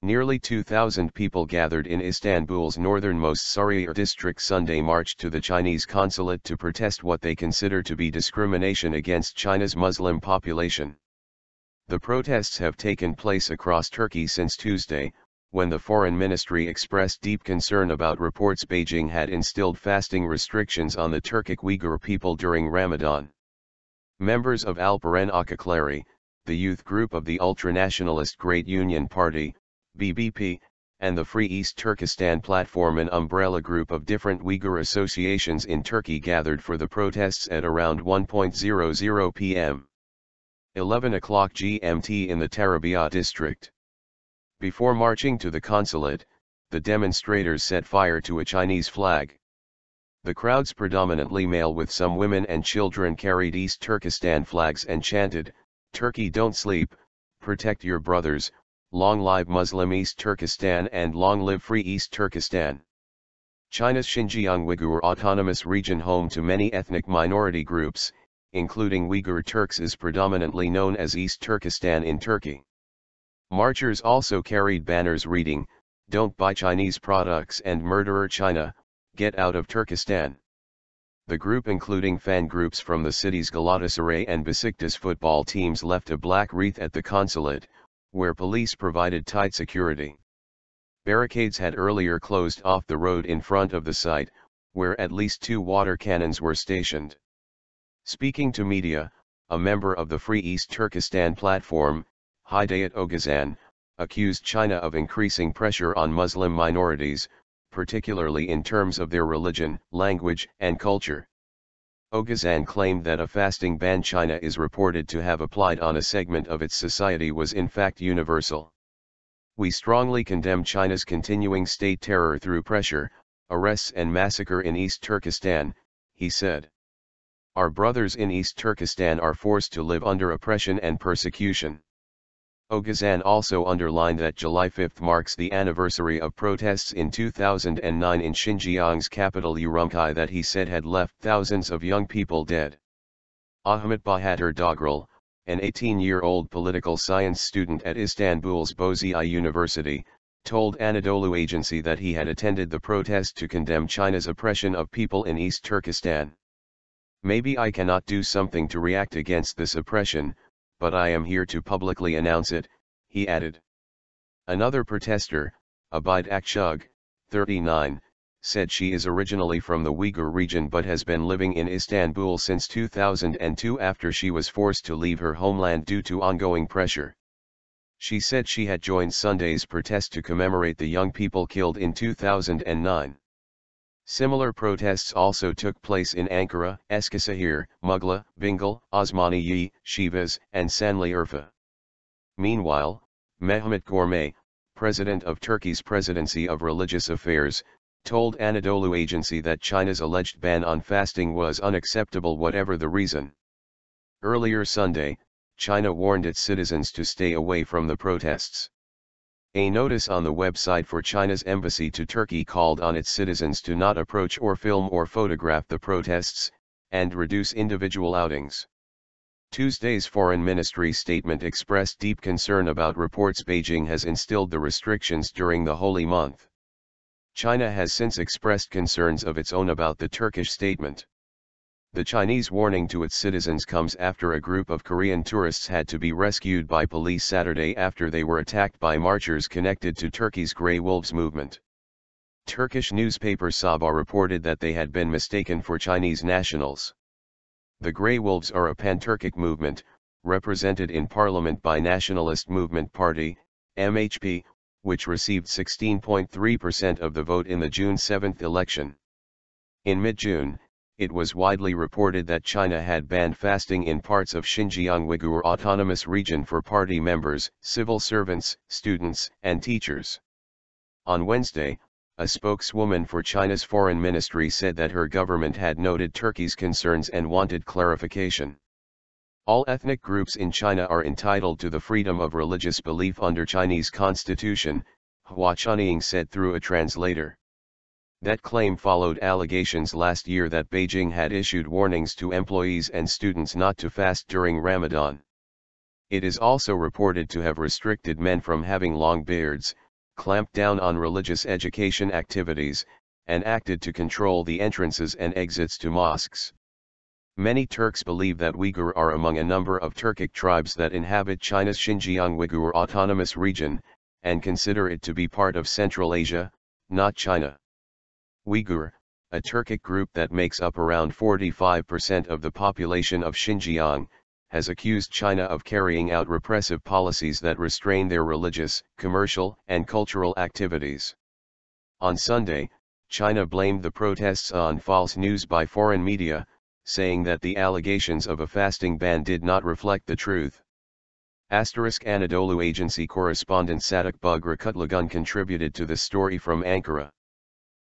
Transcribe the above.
Nearly 2,000 people gathered in Istanbul's northernmost Sariyer district Sunday marched to the Chinese consulate to protest what they consider to be discrimination against China's Muslim population. The protests have taken place across Turkey since Tuesday, when the foreign ministry expressed deep concern about reports Beijing had instilled fasting restrictions on the Turkic Uighur people during Ramadan. Members of Alperen Ocaklari, the youth group of the ultranationalist Great Union Party, BBP, and the Free East Turkestan Platform, an umbrella group of different Uyghur associations in Turkey, gathered for the protests at around 1:00 p.m. 11 o'clock GMT in the Tarabya district. Before marching to the consulate, the demonstrators set fire to a Chinese flag. The crowds, predominantly male with some women and children, carried East Turkestan flags and chanted, "Turkey don't sleep, protect your brothers, long live Muslim East Turkestan and long live Free East Turkestan." China's Xinjiang Uighur Autonomous Region, home to many ethnic minority groups, including Uyghur Turks, is predominantly known as East Turkestan in Turkey. Marchers also carried banners reading, "Don't buy Chinese products" and "Murderer China, get out of Turkestan." The group, including fan groups from the city's Galatasaray and Besiktas football teams, left a black wreath at the consulate, where police provided tight security. Barricades had earlier closed off the road in front of the site, where at least 2 water cannons were stationed. Speaking to media, a member of the Free East Turkestan Platform, Hidayat Ogazan, accused China of increasing pressure on Muslim minorities, particularly in terms of their religion, language, and culture. Ogazan claimed that a fasting ban China is reported to have applied on a segment of its society was in fact universal. "We strongly condemn China's continuing state terror through pressure, arrests and massacre in East Turkestan," he said. "Our brothers in East Turkestan are forced to live under oppression and persecution." Ogazan also underlined that July 5 marks the anniversary of protests in 2009 in Xinjiang's capital Urumqi that he said had left thousands of young people dead. Ahmet Bahadur Dogral, an 18-year-old political science student at Istanbul's Boğaziçi University, told Anadolu Agency that he had attended the protest to condemn China's oppression of people in East Turkestan. "Maybe I cannot do something to react against this oppression, but I am here to publicly announce it," he added. Another protester, Abid Akshug, 39, said she is originally from the Uyghur region but has been living in Istanbul since 2002 after she was forced to leave her homeland due to ongoing pressure. She said she had joined Sunday's protest to commemorate the young people killed in 2009. Similar protests also took place in Ankara, Eskişehir, Muğla, Bingöl, Osmaniye, Sivas, and Şanlıurfa. Meanwhile, Mehmet Görmez, president of Turkey's Presidency of Religious Affairs, told Anadolu Agency that China's alleged ban on fasting was unacceptable whatever the reason. Earlier Sunday, China warned its citizens to stay away from the protests. A notice on the website for China's embassy to Turkey called on its citizens to not approach or film or photograph the protests, and reduce individual outings. Tuesday's Foreign Ministry statement expressed deep concern about reports Beijing has instilled the restrictions during the holy month. China has since expressed concerns of its own about the Turkish statement. The Chinese warning to its citizens comes after a group of Korean tourists had to be rescued by police Saturday after they were attacked by marchers connected to Turkey's Grey Wolves movement. Turkish newspaper Sabah reported that they had been mistaken for Chinese nationals. The Grey Wolves are a pan-Turkic movement, represented in parliament by Nationalist Movement Party, MHP, which received 16.3% of the vote in the June 7 election. In mid-June, it was widely reported that China had banned fasting in parts of Xinjiang Uighur Autonomous Region for party members, civil servants, students, and teachers. On Wednesday, a spokeswoman for China's foreign ministry said that her government had noted Turkey's concerns and wanted clarification. All ethnic groups in China are entitled to the freedom of religious belief under Chinese constitution, Hua Chunying said through a translator. That claim followed allegations last year that Beijing had issued warnings to employees and students not to fast during Ramadan. It is also reported to have restricted men from having long beards, clamped down on religious education activities, and acted to control the entrances and exits to mosques. Many Turks believe that Uyghur are among a number of Turkic tribes that inhabit China's Xinjiang Uyghur Autonomous Region, and consider it to be part of Central Asia, not China. Uyghur, a Turkic group that makes up around 45% of the population of Xinjiang, has accused China of carrying out repressive policies that restrain their religious, commercial, and cultural activities. On Sunday, China blamed the protests on false news by foreign media, saying that the allegations of a fasting ban did not reflect the truth. Anadolu Agency correspondent Sadık Bug Rakutlugun contributed to the story from Ankara.